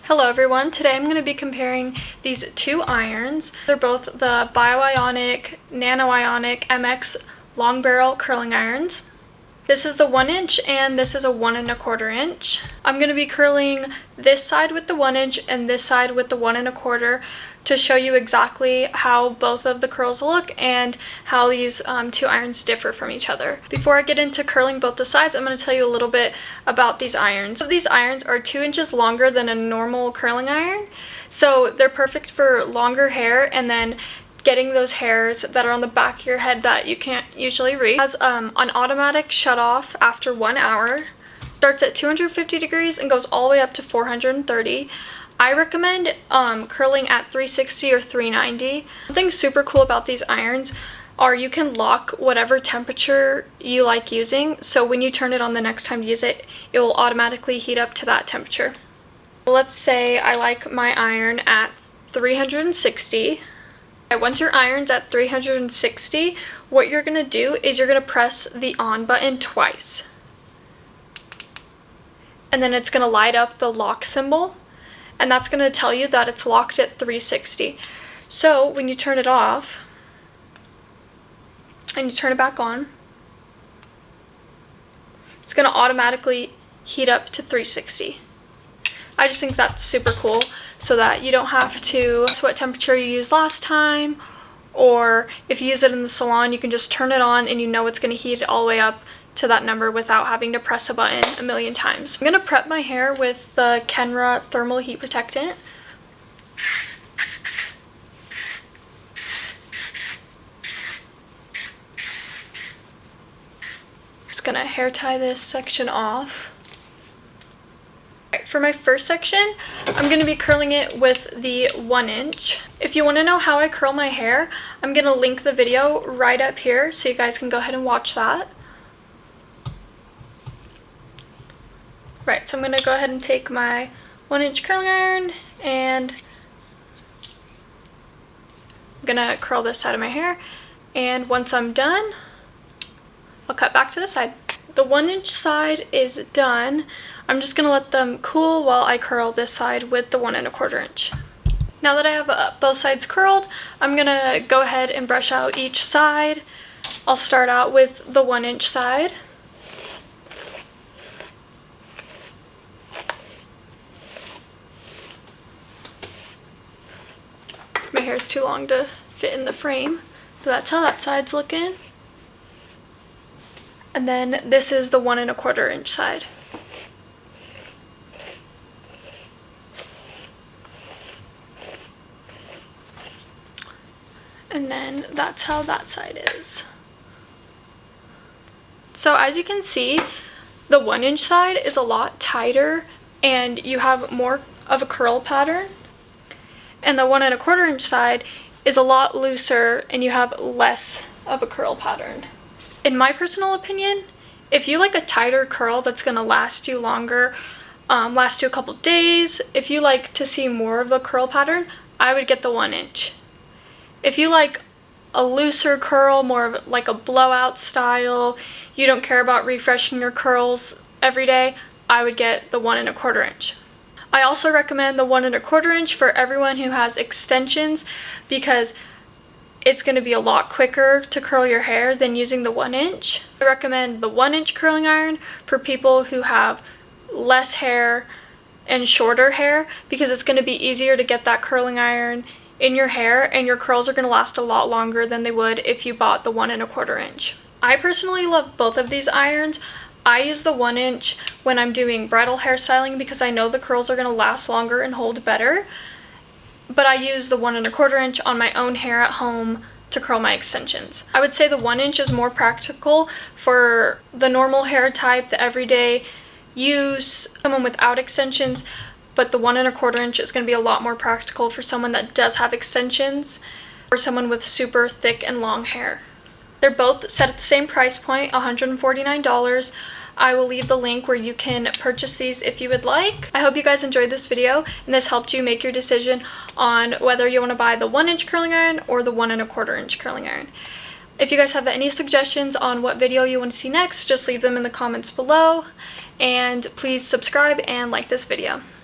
Hello everyone, today I'm going to be comparing these two irons. They're both the Bioionic Nano-Ionic MX long barrel curling irons. This is the 1" and this is a 1 1/4 inch. I'm going to be curling this side with the 1" and this side with the 1 1/4 to show you exactly how both of the curls look and how these two irons differ from each other. Before I get into curling both the sides, I'm going to tell you a little bit about these irons. These irons are 2 inches longer than a normal curling iron, so they're perfect for longer hair and then getting those hairs that are on the back of your head that you can't usually reach. It has an automatic shut off after 1 hour. Starts at 250 degrees and goes all the way up to 430. I recommend curling at 360 or 390. Something super cool about these irons are you can lock whatever temperature you like using, so when you turn it on the next time to use it, it will automatically heat up to that temperature. Let's say I like my iron at 360. Once your iron's at 360, what you're going to do is you're going to press the on button twice. And then it's going to light up the lock symbol, and that's going to tell you that it's locked at 360. So when you turn it off and you turn it back on, it's going to automatically heat up to 360. I just think that's super cool, so that you don't have to guess what temperature you used last time, or if you use it in the salon, you can just turn it on and you know it's going to heat it all the way up to that number without having to press a button a million times. I'm going to prep my hair with the Kenra Thermal Heat Protectant. Just going to hair tie this section off. For my first section, I'm going to be curling it with the 1". If you want to know how I curl my hair, I'm going to link the video right up here so you guys can go ahead and watch that. Right, so I'm going to go ahead and take my 1" curling iron and I'm going to curl this side of my hair, and once I'm done, I'll cut back to the side. The 1" side is done. I'm just going to let them cool while I curl this side with the 1 1/4 inch. Now that I have both sides curled, I'm going to go ahead and brush out each side. I'll start out with the 1" side. My hair is too long to fit in the frame, but that's how that side's looking. And then this is the 1 1/4 inch side. And then that's how that side is. So as you can see, the 1" side is a lot tighter and you have more of a curl pattern. And the 1 1/4 inch side is a lot looser and you have less of a curl pattern. In my personal opinion, if you like a tighter curl that's going to last you longer, last you a couple days, if you like to see more of a curl pattern, I would get the 1". If you like a looser curl, more of like a blowout style, you don't care about refreshing your curls every day, I would get the 1 1/4 inch. I also recommend the 1 1/4 inch for everyone who has extensions because it's going to be a lot quicker to curl your hair than using the 1". I recommend the 1" curling iron for people who have less hair and shorter hair because it's going to be easier to get that curling iron in your hair and your curls are going to last a lot longer than they would if you bought the 1 1/4 inch. I personally love both of these irons. I use the 1" when I'm doing bridal hairstyling because I know the curls are going to last longer and hold better. But I use the 1 1/4 inch on my own hair at home to curl my extensions. I would say the 1" is more practical for the normal hair type, the everyday use, someone without extensions, but the 1 1/4 inch is going to be a lot more practical for someone that does have extensions or someone with super thick and long hair. They're both set at the same price point, $149. I will leave the link where you can purchase these if you would like. I hope you guys enjoyed this video and this helped you make your decision on whether you want to buy the 1" curling iron or the 1 1/4 inch curling iron. If you guys have any suggestions on what video you want to see next, just leave them in the comments below. And please subscribe and like this video.